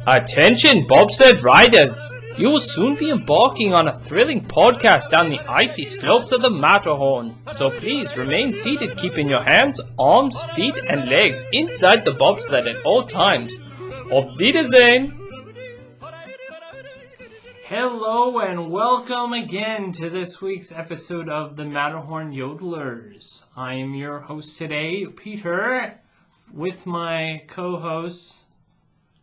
Attention bobsled riders! You will soon be embarking on a thrilling podcast down the icy slopes of the Matterhorn. So please remain seated, keeping your hands, arms, feet, and legs inside the bobsled at all times. Auf Wiedersehen! Hello and welcome again to this week's episode of the Matterhorn Yodelers. I am your host today, Peter, with my co-hosts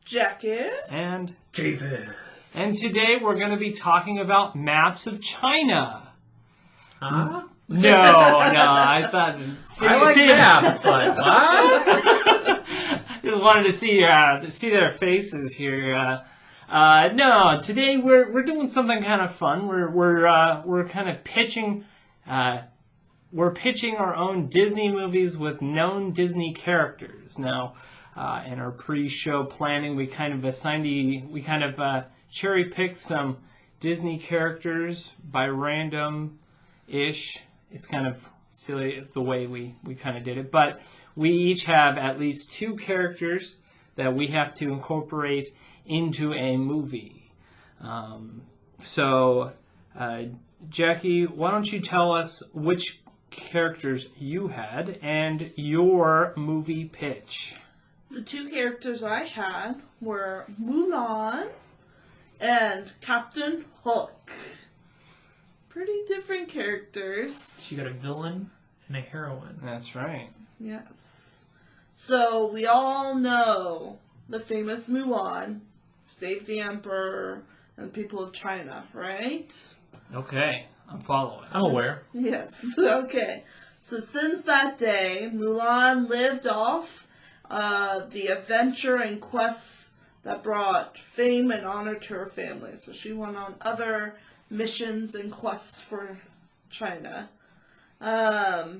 Jackie and David. And today we're going to be talking about maps of China. Huh? No, I thought... I like maps, but what? Just wanted to see their faces here. No, today we're doing something kind of fun. We're kind of pitching... we're pitching our own Disney movies with known Disney characters. Now, in our pre-show planning, we kind of cherry-picked some Disney characters by random-ish. It's kind of silly the way we kind of did it, but we each have at least two characters that we have to incorporate into a movie. Jackie, why don't you tell us which characters you had and your movie pitch? The two characters I had were Mulan and Captain Hook. Pretty different characters. You got a villain and a heroine. That's right. Yes. So we all know the famous Mulan saved the Emperor and the people of China, right? Okay, I'm following. I'm aware. Yes. Okay. So since that day, Mulan lived off the adventure and quests that brought fame and honor to her family. So she went on other missions and quests for China. As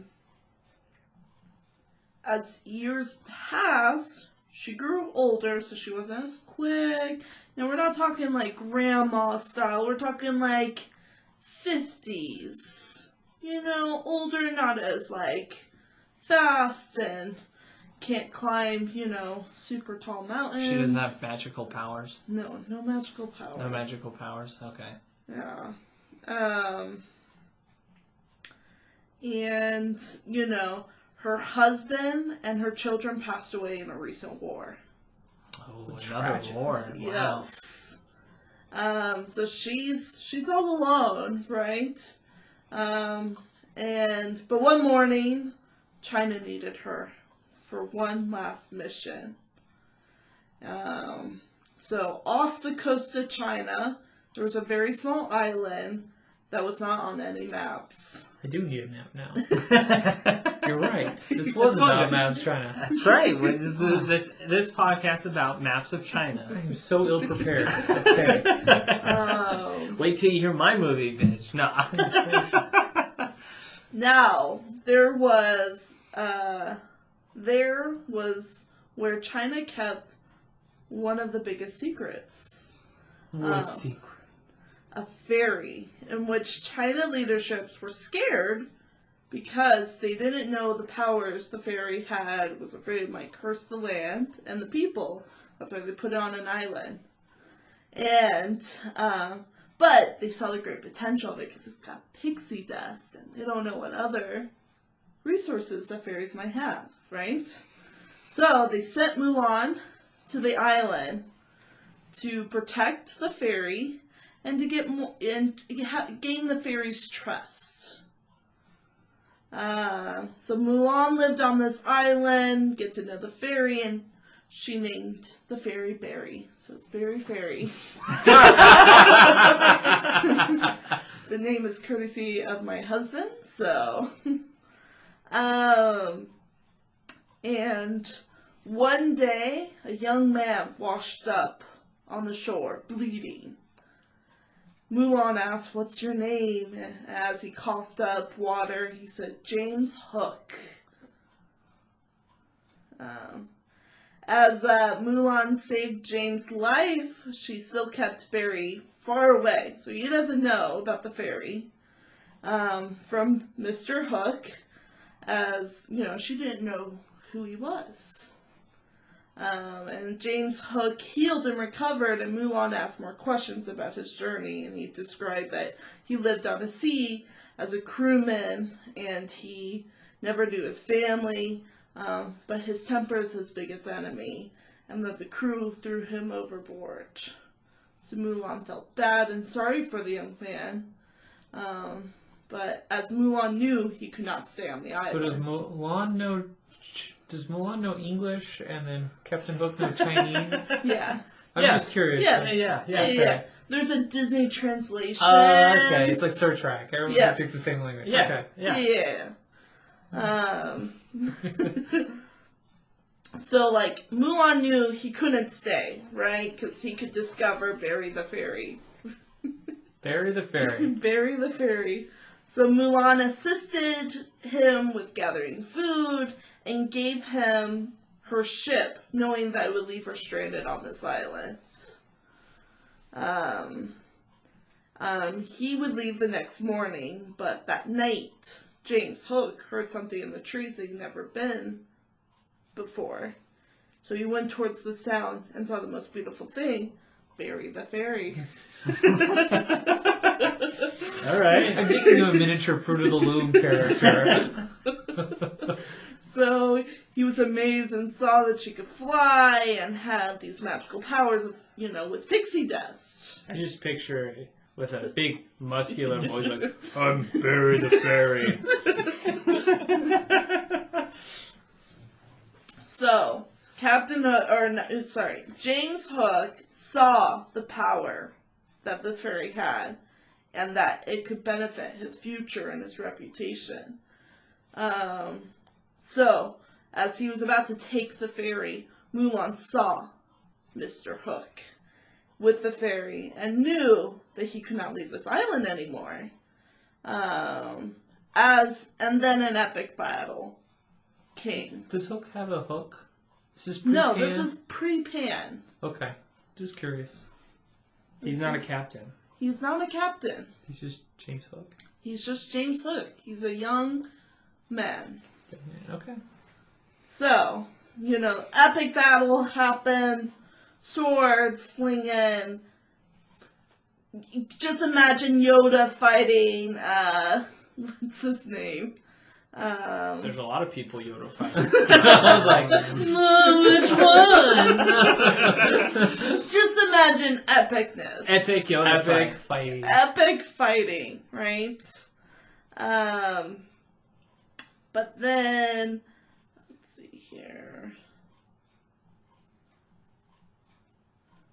years passed, she grew older, so she wasn't as quick. Now, we're not talking like grandma style. We're talking like 50s. You know, older, not as like fast and can't climb, super tall mountains. She doesn't have magical powers? No magical powers. No magical powers? Okay. Yeah. And, her husband and her children passed away in a recent war. Oh, another war. Wow. Yes. So she's all alone, right? But one morning, China needed her for one last mission. So off the coast of China, there was a very small island that was not on any maps. I do need a map now. You're right. This was about maps of China. That's right. This podcast about maps of China. I'm so ill prepared. Okay. Wait till you hear my movie, bitch. No. Now, there was where China kept one of the biggest secrets. What secret? A fairy in which China leaderships were scared because they didn't know the powers the fairy had, was afraid it might curse the land and the people. That's why they put it on an island. And, but they saw the great potential because it's got pixie dust and they don't know what other resources that fairies might have, right? So they sent Mulan to the island to protect the fairy and to get more and gain the fairy's trust. So Mulan lived on this island, get to know the fairy, and she named the fairy Berry. So it's Berry Fairy. The name is courtesy of my husband. So, and one day a young man washed up on the shore, bleeding. Mulan asked, "What's your name?" As he coughed up water, he said, "James Hook." As Mulan saved James' life, she still kept Barry far away, so he doesn't know about the fairy from Mr. Hook, as, she didn't know who he was. And James Hook healed and recovered, and Mulan asked more questions about his journey, and he described that he lived on the sea as a crewman, and he never knew his family, but his temper is his biggest enemy, and that the crew threw him overboard. So Mulan felt bad and sorry for the young man, but as Mulan knew, he could not stay on the island. So does Mulan know English, and then Captain Hook know Chinese? Yeah. I'm just curious. Yes. Yeah. There's a Disney translation. Okay. It's like Star Trek. Everyone Yes. speaks the same language. Yeah. Okay. Yeah. So, like, Mulan knew he couldn't stay, right? Because he could discover Barry the Fairy. Barry the Fairy. Barry the Fairy. So Mulan assisted him with gathering food and gave him her ship, knowing that it would leave her stranded on this island. He would leave the next morning, but that night, James Hook heard something in the trees that he'd never been before. So he went towards the sound and saw the most beautiful thing, Barry the Fairy. All right. I'm thinking of a miniature Fruit of the Loom character. So he was amazed and saw that she could fly and had these magical powers of, with pixie dust. I just picture it with a big muscular voice like, I'm Barry the Fairy. So, James Hook saw the power that this fairy had and that it could benefit his future and his reputation. So, as he was about to take the fairy, Mulan saw Mr. Hook with the fairy and knew that he could not leave this island anymore. And then an epic battle came. Does Hook have a hook? Is this No, pre-Pan? this is pre-Pan. Okay. Just curious. He's not a captain. He's not a captain. He's just James Hook. He's just James Hook. He's a young man. Okay. So, epic battle happens, swords flinging. Just imagine Yoda fighting, what's his name? There's a lot of people Yoda fight. I was like, which one? Just imagine epicness. Epic Yoda Epic fight. fighting. Epic fighting, right? But then, let's see here.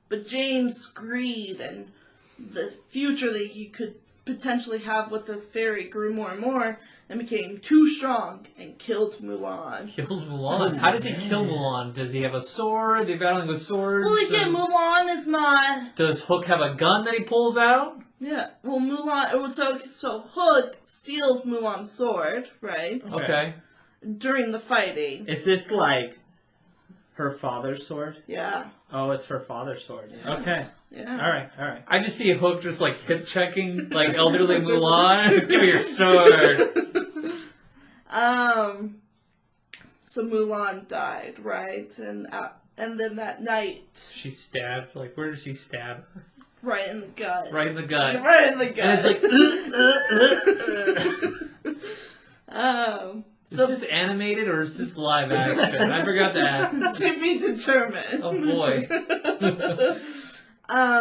But James' greed and the future that he could potentially have with this fairy grew more and more and became too strong and killed Mulan. Kills Mulan. How does he kill Mulan? Does he have a sword? They're battling with swords? Well, again, Mulan is not... Does Hook have a gun that he pulls out? Yeah, well, Mulan... So Hook steals Mulan's sword, right? Okay. During the fighting. Is this like her father's sword? Yeah. Oh, it's her father's sword. Yeah. Okay. Yeah. All right. I just see Hook just like hip checking like elderly Mulan. Give me your sword. So Mulan died, right? And then that night, She stabbed. Like, where does she stab? right in the gut. Right in the gut. Right in the gut. And it's like, is this animated or is this live action? I forgot to ask. to be determined. Oh boy.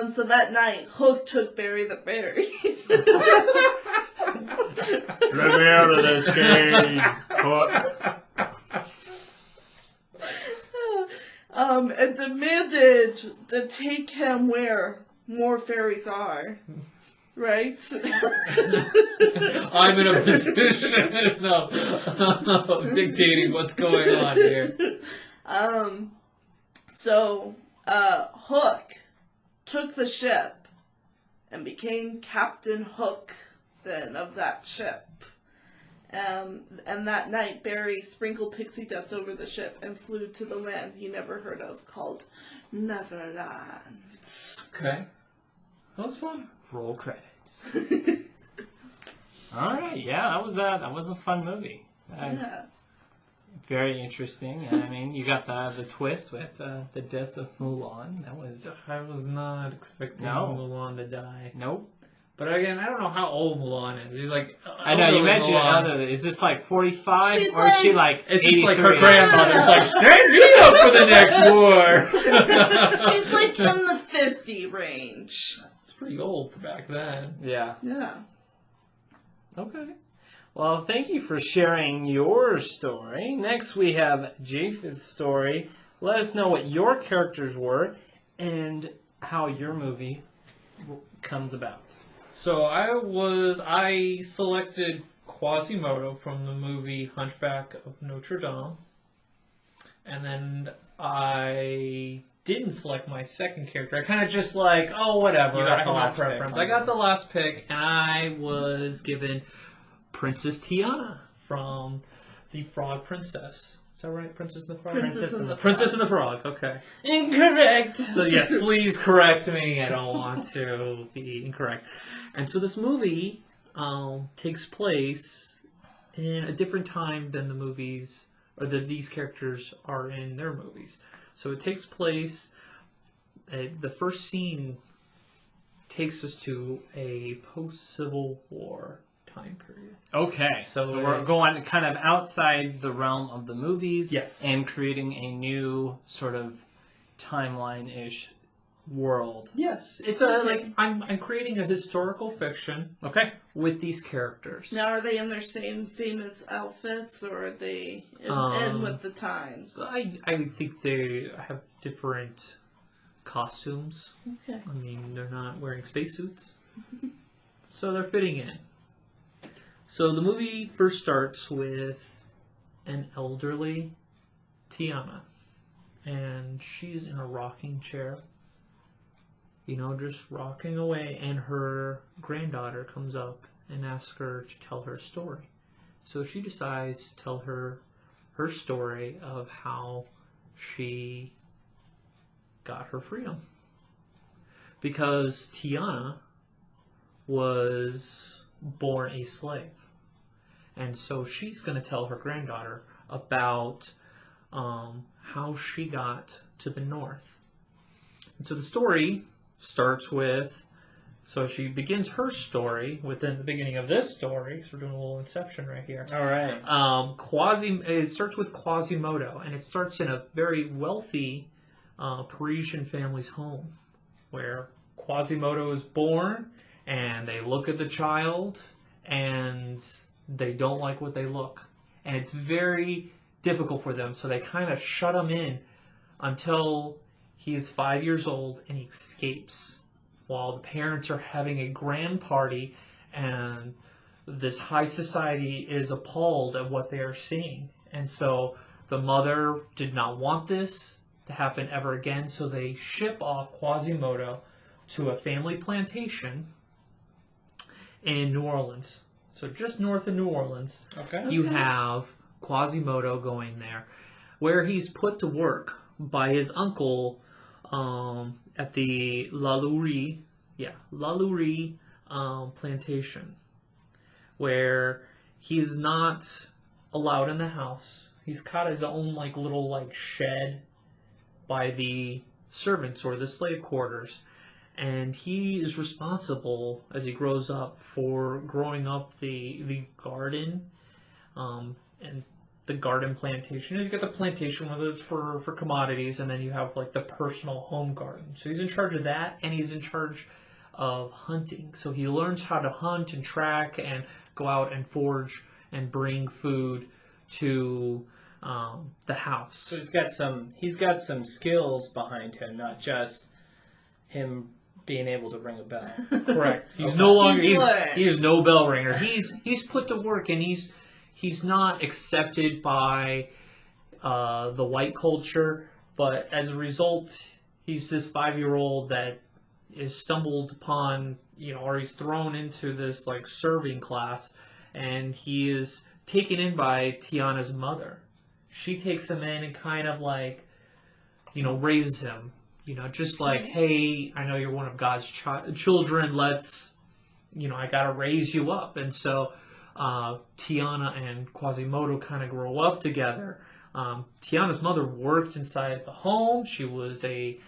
So that night, Hook took Barry the Fairy. Let me out of this cage, Hook. And demanded to take him where more fairies are. Right? I'm in a position of dictating what's going on here. So Hook took the ship and became Captain Hook then of that ship. And that night, Barry sprinkled pixie dust over the ship and flew to the land he never heard of called Neverland. Okay. That was fun. Roll credits. All right. Yeah, that was a fun movie. Yeah. Very interesting. And I mean, you got the twist with the death of Mulan. That was I was not expecting No. Mulan to die. nope. But again, I don't know how old Mulan is. He's like, I know you elderly mentioned Mulan. elderly. Is this like 45 She's or is she like- like It's 83? just like her grandmother's like, send me up for the next war. She's like in the 50 range. It's pretty old for back then. Yeah. Yeah. Okay. Well, thank you for sharing your story. Next, we have Japheth's story. Let us know what your characters were and how your movie comes about. So I selected Quasimodo from the movie Hunchback of Notre Dame. And then I didn't select my second character. I kind of just like, oh, whatever. You got I the have my last pick. preference. I got the last pick, and I was given Princess Tiana from The Frog Princess. Is that right? Princess and the Frog? Princess and the Princess Frog. and the Frog, okay. Incorrect. So yes, please correct me. I don't want to be incorrect. And so this movie takes place in a different time than the movies, or that these characters are in their movies. So it takes place, the first scene takes us to a post-Civil War time period. Okay, so we're going kind of outside the realm of the movies, Yes. and creating a new sort of timeline-ish world. Yes, it's I'm creating a historical fiction Okay, with these characters. Now, are they in their same famous outfits, or are they in with the times? I think they have different costumes. Okay. I mean, they're not wearing spacesuits, so they're fitting in. So the movie first starts with an elderly Tiana, and she's in a rocking chair, just rocking away, and her granddaughter comes up and asks her to tell her story. So she decides to tell her story of how she got her freedom. Because Tiana was born a slave. And so she's going to tell her granddaughter about how she got to the north. And so the story starts with, so she begins her story within the beginning of this story. So we're doing a little inception right here. all right. It starts with Quasimodo, and it starts in a very wealthy Parisian family's home, where Quasimodo is born, and they look at the child, and they don't like what they look. And it's very difficult for them, so they kind of shut him in until he is 5 years old, and he escapes while the parents are having a grand party, and this high society is appalled at what they are seeing. And so the mother did not want this to happen ever again, so they ship off Quasimodo to a family plantation in New Orleans. So just north of New Orleans, Okay. you have Quasimodo going there, where he's put to work by his uncle at the LaLaurie plantation, where he's not allowed in the house. He's got his own little shed by the servants or the slave quarters, and he is responsible as he grows up for growing up the garden and the garden plantation. You get the plantation, whether it's for commodities, and then you have the personal home garden. So he's in charge of that, and he's in charge of hunting. So he learns how to hunt and track and go out and forage and bring food to the house. So he's got some skills behind him, not just him being able to ring a bell. Correct. He's no longer he is no bell ringer. He's put to work, and he's not accepted by the white culture, but as a result, he's this 5-year-old that is stumbled upon, or he's thrown into this serving class, and he is taken in by Tiana's mother. She takes him in and kind of raises him, just hey, I know you're one of God's children. Let's, I gotta raise you up. And so Tiana and Quasimodo kind of grow up together. Tiana's mother worked inside the home. She was a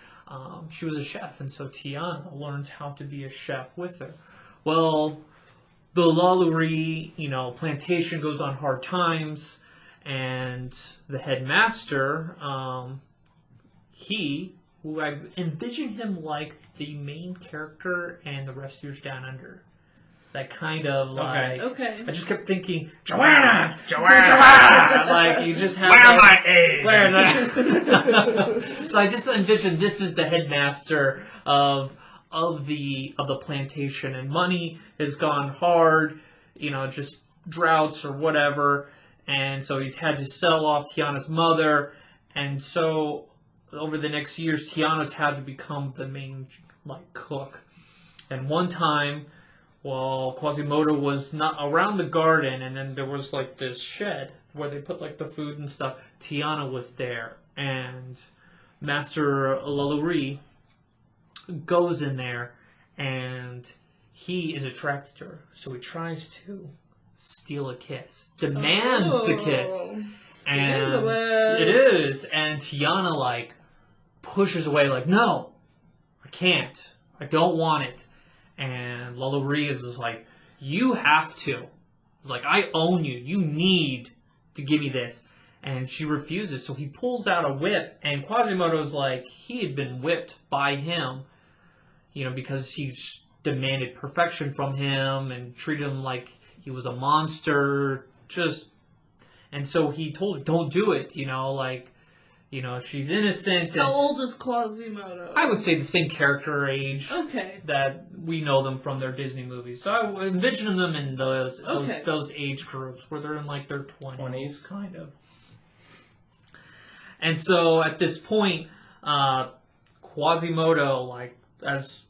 chef, and so Tiana learned how to be a chef with her. Well, the LaLaurie, plantation goes on hard times, and the headmaster, who I envision him like the main character in The Rescuers Down Under. That kind of like... Okay. I just kept thinking, Joanna! Like, you just have... Where my eggs? So I just envisioned this is the headmaster of the plantation, and money has gone hard, just droughts or whatever, and so he's had to sell off Tiana's mother, and so over the next years, Tiana's had to become the main cook. And one time, well, Quasimodo was not around the garden, and then there was this shed where they put the food and stuff. Tiana was there, and Master LaLaurie goes in there, and he is attracted to her, so he tries to steal a kiss, demands the kiss, Scandalous. and it is, and Tiana pushes away, no, I can't, I don't want it, and LaLaurie is just you have to, it's I own you, you need to give me this. And she refuses, so he pulls out a whip, and Quasimodo's he had been whipped by him, because he demanded perfection from him and treated him like he was a monster, and so he told her, don't do it, she's innocent. How old is Quasimodo? I would say the same character age. Okay. That we know them from their Disney movies. So I envision them in those age groups where they're in their 20s, kind of. And so at this point, Quasimodo, as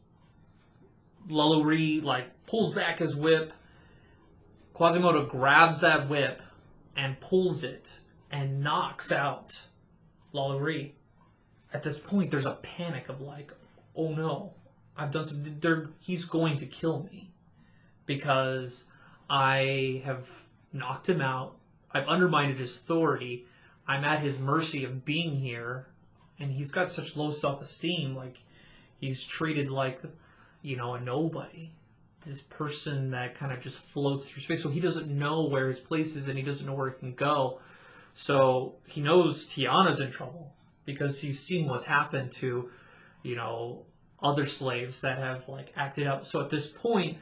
LaLaurie, pulls back his whip, Quasimodo grabs that whip and pulls it and knocks out LaLaurie. At this point, there's a panic of oh no, I've done something. He's going to kill me because I have knocked him out. I've undermined his authority. I'm at his mercy of being here, and he's got such low self-esteem. He's treated like, a nobody. This person that kind of just floats through space. So he doesn't know where his place is, and he doesn't know where he can go. So he knows Tiana's in trouble because he's seen what's happened to, other slaves that have acted up. So at this point,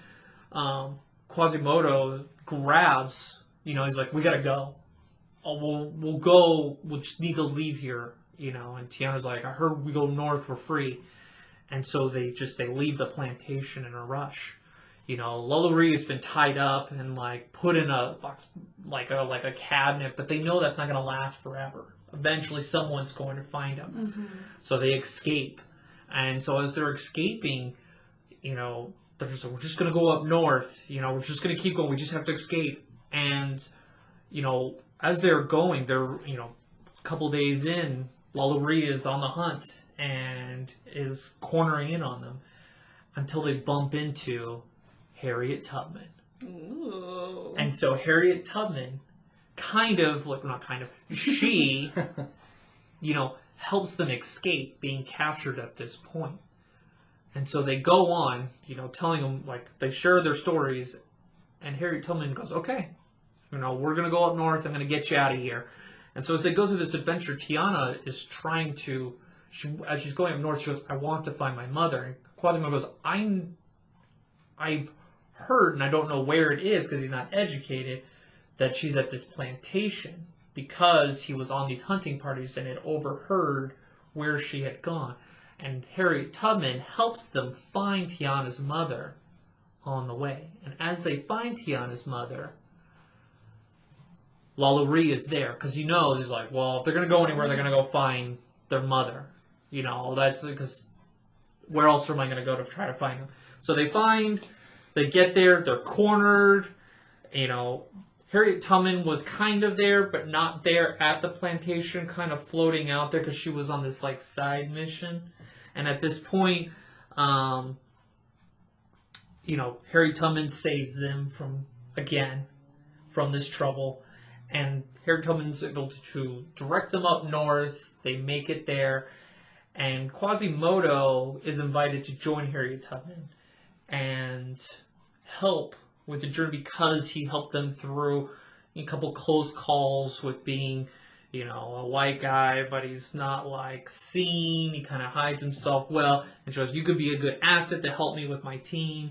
Quasimodo grabs, he's we gotta go. Oh, we'll go. We'll just need to leave here, And Tiana's I heard we go north, we're free. And so they leave the plantation in a rush. LaLaurie has been tied up and put in a box, a cabinet, but they know that's not going to last forever. Eventually, someone's going to find them. Mm-hmm. So they escape, and so as they're escaping, they're we're just going to go up north. We're just going to keep going. We just have to escape. And as they're going, they're a couple days in, LaLaurie is on the hunt and is cornering in on them until they bump into Harriet Tubman. Ooh. And so Harriet Tubman she, helps them escape being captured at this point. And so they go on, telling them, they share their stories, and Harriet Tubman goes, okay, we're going to go up north, I'm going to get you out of here. And so as they go through this adventure, Tiana is trying to, as she's going up north, she goes, I want to find my mother. And Quasimodo goes, I've heard, and I don't know where it is because he's not educated, that she's at this plantation because he was on these hunting parties and had overheard where she had gone. And Harriet Tubman helps them find Tiana's mother on the way. And as they find Tiana's mother, LaLaurie is there because he's well, if they're going to go anywhere, they're going to go find their mother. That's because where else am I going to go to try to find them? So they get there, they're cornered. Harriet Tubman was kind of there, but not there at the plantation, kind of floating out there because she was on this side mission. And at this point, Harriet Tubman saves them from, again, from this trouble. And Harriet Tubman's able to direct them up north. They make it there. And Quasimodo is invited to join Harriet Tubman and help with the journey because he helped them through a couple close calls with being, a white guy, but he's not like seen. He kind of hides himself well and shows you could be a good asset to help me with my team.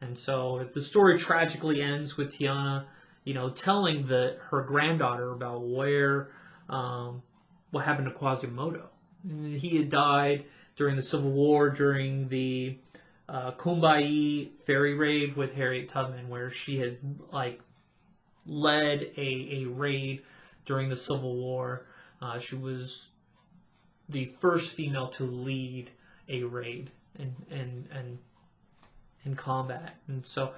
And so the story tragically ends with Tiana, telling her granddaughter about what happened to Quasimodo. He had died during the Civil War, during the Kumbai ferry raid with Harriet Tubman, where she had led a raid during the Civil War. She was the first female to lead a raid in combat, and so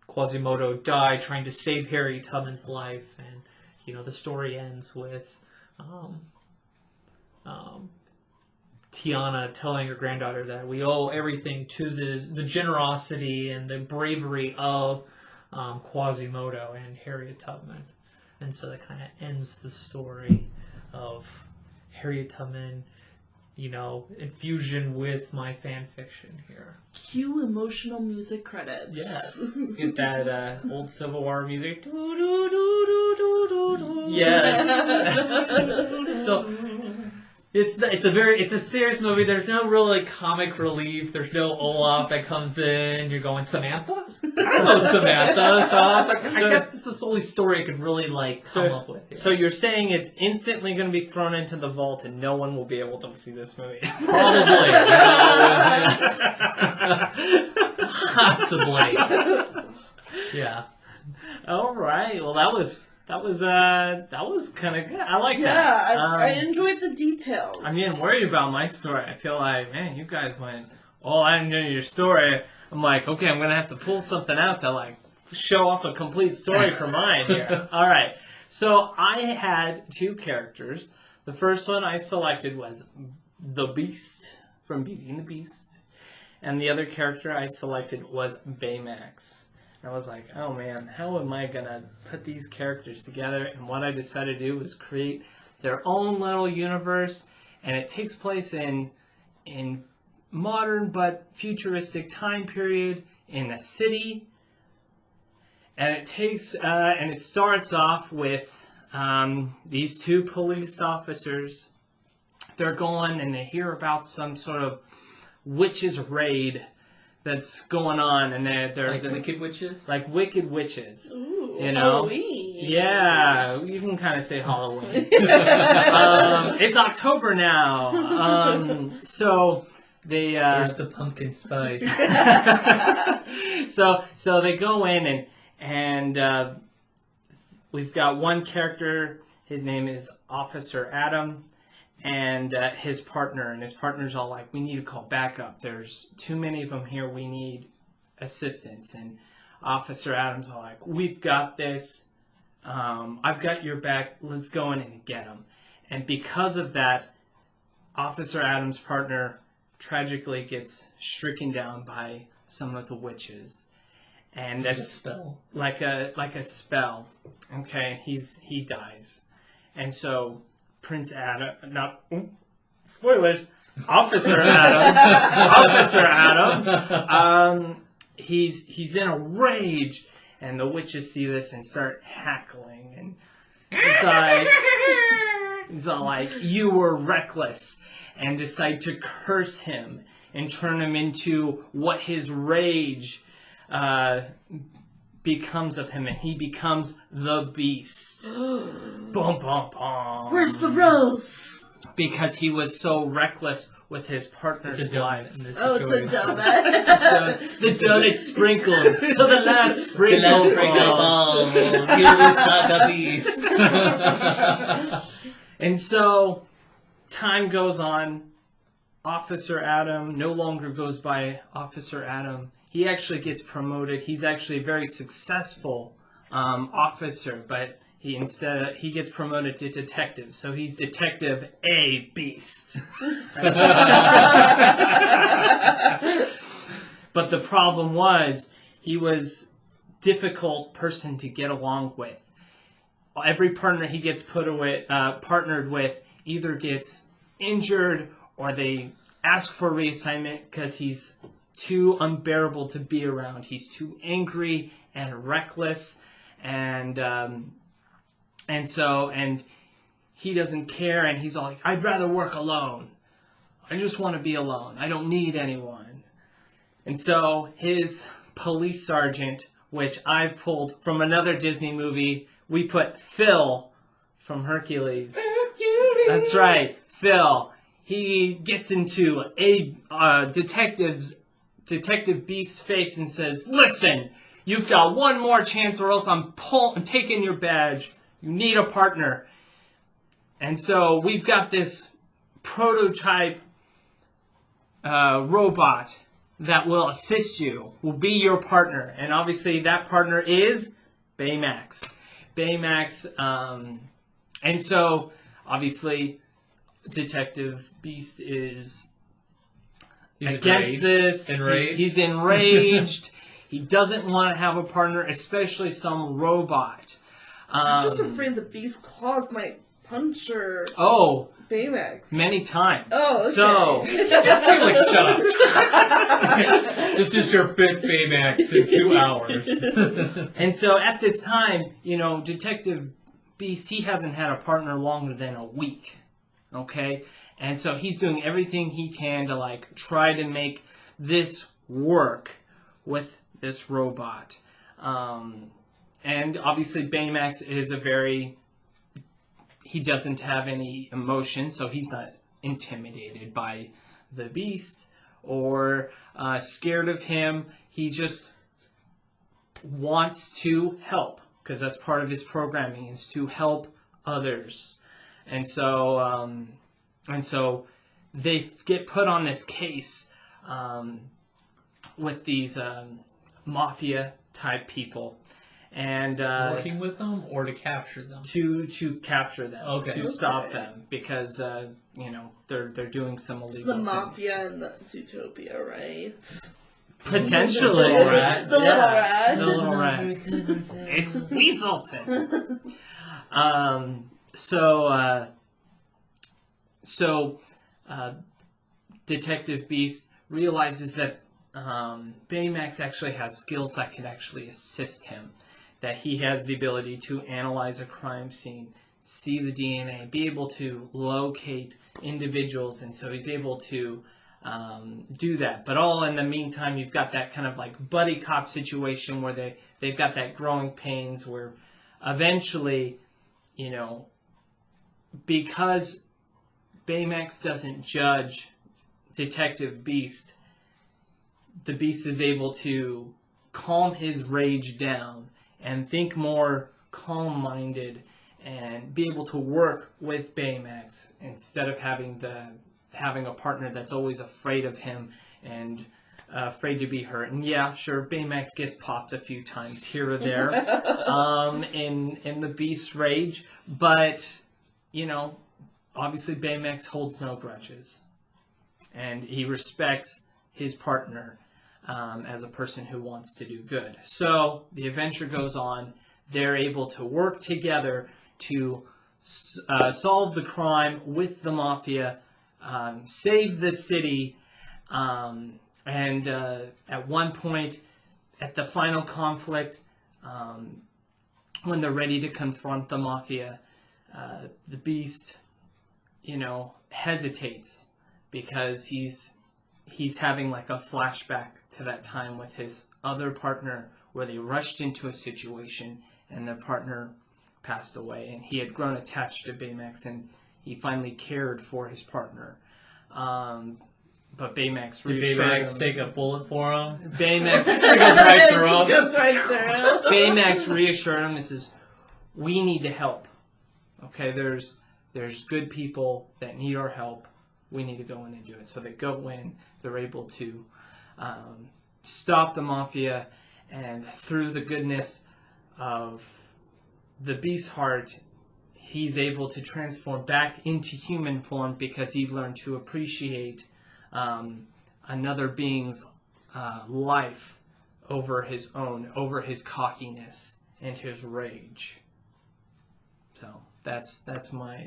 Quasimodo died trying to save Harriet Tubman's life, and the story ends with Tiana telling her granddaughter that we owe everything to the generosity and the bravery of Quasimodo and Harriet Tubman. And so that kind of ends the story of Harriet Tubman, infusion with my fan fiction here. Cue emotional music credits. Yes. Get that old Civil War music. Yes. So it's a serious movie. There's no real comic relief. There's no Olaf that comes in. You're going, Samantha? I know Samantha. So I guess it's the only story I could really come up with here. So you're saying it's instantly going to be thrown into the vault and no one will be able to see this movie? Probably. Possibly. Yeah. All right. Well, that was kind of good. I like Yeah, that. I enjoyed the details. I'm getting worried about my story. I feel like, man, you guys went all I know your story. I'm like, okay, I'm gonna have to pull something out to show off a complete story for mine here. All right. So I had two characters. The first one I selected was the Beast from Beauty and the Beast, and the other character I selected was Baymax. I was like, oh man, how am I going to put these characters together? And what I decided to do was create their own little universe. And it takes place in modern but futuristic time period in a city. And it starts off with these two police officers. They're going and they hear about some sort of witches raid that's going on, and they're wicked witches? Like wicked witches. Ooh, you know? Halloween. Yeah, you can kind of say Halloween. It's October now. So they... Where's the pumpkin spice? So they go in, and we've got one character. His name is Officer Adam. And his partner's all like, we need to call backup. There's too many of them here. We need assistance. And Officer Adams all like, we've got this. I've got your back. Let's go in and get them. And because of that, Officer Adams' partner tragically gets stricken down by some of the witches. And that's a spell. Like a spell. Okay, he dies. And so Prince Adam, spoilers, Officer Adam, he's in a rage, and the witches see this and start hackling, and he's all like, you were reckless, and decide to curse him and turn him into what his rage becomes of him, and he becomes the Beast. Boom, boom, boom. Where's the rose? Because he was so reckless with his partner's life. Oh, it's a donut. The donut sprinkles to the last sprinkle. Here is not the Beast. And so, time goes on. Officer Adam no longer goes by Officer Adam. He actually gets promoted. He's actually a very successful officer, but he gets promoted to detective. So he's Detective A Beast. But the problem was he was difficult person to get along with. Every partner he gets partnered with either gets injured or they ask for reassignment because he's too unbearable to be around. He's too angry and reckless, and he doesn't care, and he's all like, I'd rather work alone. I just want to be alone. I don't need anyone. And so his police sergeant, which I've pulled from another Disney movie, we put Phil from Hercules. Hercules! That's right, Phil. He gets into a Detective Beast's face and says, listen, you've got one more chance or else I'm taking your badge. You need a partner. And so we've got this prototype robot that will assist you, will be your partner. And obviously that partner is Baymax. And so obviously Detective Beast is against this. Enraged. He's enraged. He doesn't want to have a partner, especially some robot. I'm just afraid the Beast claws might puncture Oh, Baymax. many times. Oh, okay. So, Just say, like, shut up. This is your fifth Baymax in 2 hours. and so at this time, Detective Beast, he hasn't had a partner longer than a week. Okay? And so he's doing everything he can to, try to make this work with this robot. And obviously Baymax is he doesn't have any emotion, so he's not intimidated by the Beast or scared of him. He just wants to help, because that's part of his programming, is to help others. And so they get put on this case with these mafia type people, and Working with them or to capture them? to capture them, Okay. to stop them, because they're doing some illegal It's the things. Mafia and the Zootopia, right? Potentially. The little rat. The little rat. The little rat. It's Weaselton. So Detective Beast realizes that Baymax actually has skills that could actually assist him. That he has the ability to analyze a crime scene, see the DNA, be able to locate individuals, and so he's able to do that. But all in the meantime, you've got that kind of buddy cop situation where they've got that growing pains where eventually, because Baymax doesn't judge Detective Beast, the Beast is able to calm his rage down and think more calm-minded and be able to work with Baymax instead of having a partner that's always afraid of him and afraid to be hurt. And yeah, sure, Baymax gets popped a few times here or there in the Beast's rage, but obviously Baymax holds no grudges, and he respects his partner as a person who wants to do good. So the adventure goes on. They're able to work together to solve the crime with the Mafia, save the city, and at one point, at the final conflict, when they're ready to confront the Mafia, the Beast, hesitates because he's having a flashback to that time with his other partner where they rushed into a situation and their partner passed away, and he had grown attached to Baymax and he finally cared for his partner. But Baymax reassured him. Take a bullet for him? Baymax goes right through him. Goes right through. Baymax reassured him and says, we need to help. Okay, there's good people that need our help. We need to go in and do it. So they go in. They're able to stop the Mafia, and through the goodness of the Beast's heart, he's able to transform back into human form because he learned to appreciate another being's life over his cockiness and his rage. So that's my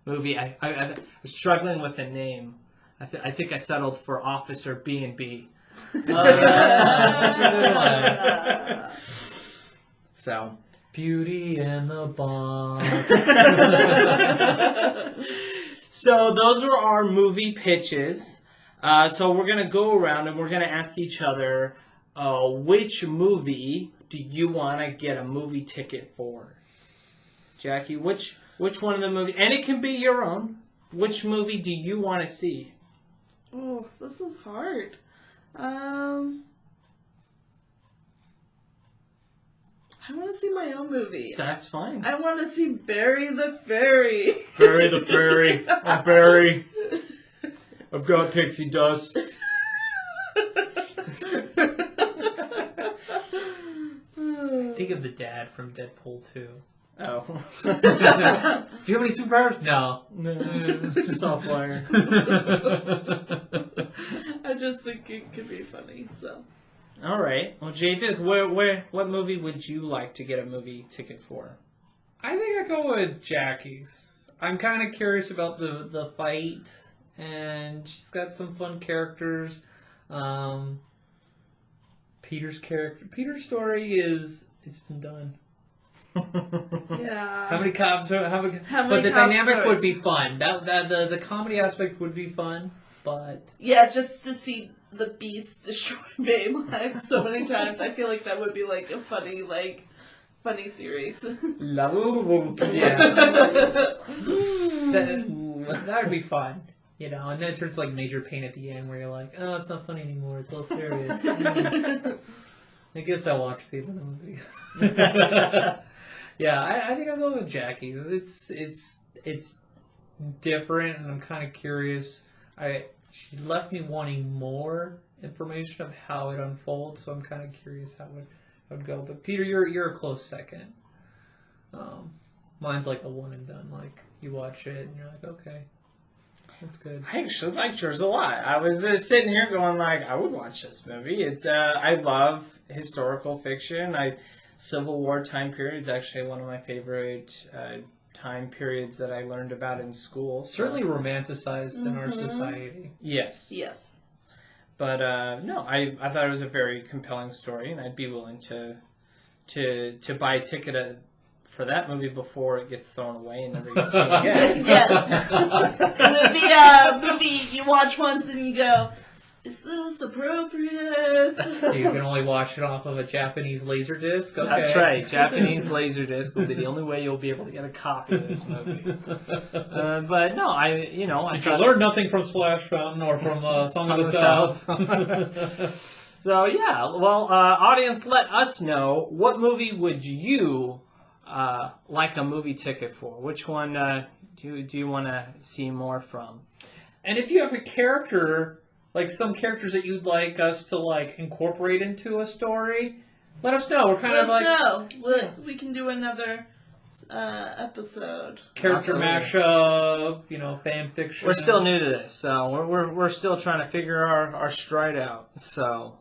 movie. I was struggling with the name. I think I settled for Officer B&B. So, Beauty and the Bomb. So those were our movie pitches. So we're gonna go around and we're gonna ask each other, which movie do you want to get a movie ticket for? Jackie, which one of the movies, and it can be your own. Which movie do you want to see? Oh, this is hard. I want to see my own movie. That's fine. I want to see Barry the Fairy. Barry the Fairy. I'm Barry. I've got pixie dust. Think of the dad from Deadpool 2. Oh. Do you have any superpowers? No. It's just all fire. I just think it could be funny, so. All right. Well, Japheth, what movie would you like to get a movie ticket for? I think I go with Jackie's. I'm kind of curious about the fight, and she's got some fun characters. Peter's story it's been done. Yeah. How many cops? But the cop dynamic stories? would be fun. The comedy aspect would be fun, but Yeah, just to see the Beast destroy Bay lives so many times, I feel like that would be like a funny series. yeah, that would be fun. You know, and then it turns like major pain at the end where you're like, oh, it's not funny anymore. It's all serious. I guess I'll watch the end of the movie. Yeah, I think I'll go with Jackie's. It's different, and I'm kind of curious. She left me wanting more information of how it unfolds, so I'm kind of curious how it would go. But Peter, you're a close second. Mine's like a one and done. Like you watch it and you're like, okay, that's good. I actually liked yours a lot. I was sitting here going like, I would watch this movie. It's I love historical fiction. Civil War time period is actually one of my favorite time periods that I learned about in school. So. Certainly romanticized in our society. Yes. Yes. But no, I thought it was a very compelling story, and I'd be willing to buy a ticket for that movie before it gets thrown away and never gets seen again. Yes. It would be a movie you watch once and you go, is this appropriate? You can only watch it off of a Japanese Laserdisc? Okay. That's right. Japanese Laserdisc will be the only way you'll be able to get a copy of this movie. But no, I Did you learn nothing from Splash Fountain or from Song of the South? So yeah, well, audience, let us know, what movie would you like a movie ticket for? Which one do you want to see more from? And if you have a character, like some characters that you'd like us to like incorporate into a story, let us know. We're kind of like know. We can do another episode. Character mashup, fan fiction. We're still new to this, so we're still trying to figure our stride out. So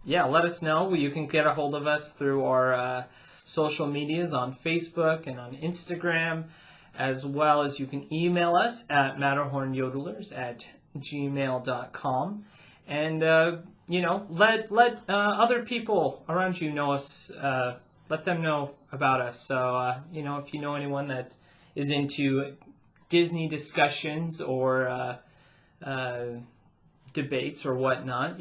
yeah, let us know. You can get a hold of us through our social medias on Facebook and on Instagram, as well as you can email us at matterhornyodelers@gmail.com, and let other people around you know us. Let them know about us. So if you know anyone that is into Disney discussions or debates or whatnot,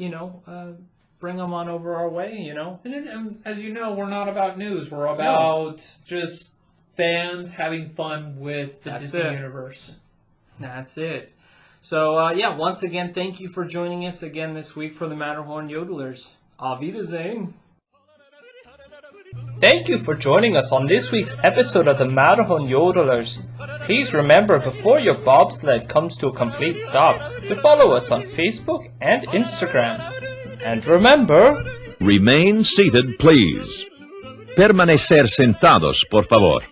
bring them on over our way. And as you know, we're not about news. We're about just fans having fun with the Disney universe. That's it. So, once again, thank you for joining us again this week for the Matterhorn Yodelers. Auf Wiedersehen. Thank you for joining us on this week's episode of the Matterhorn Yodelers. Please remember, before your bobsled comes to a complete stop, to follow us on Facebook and Instagram. And remember... Remain seated, please. Permanecer sentados, por favor.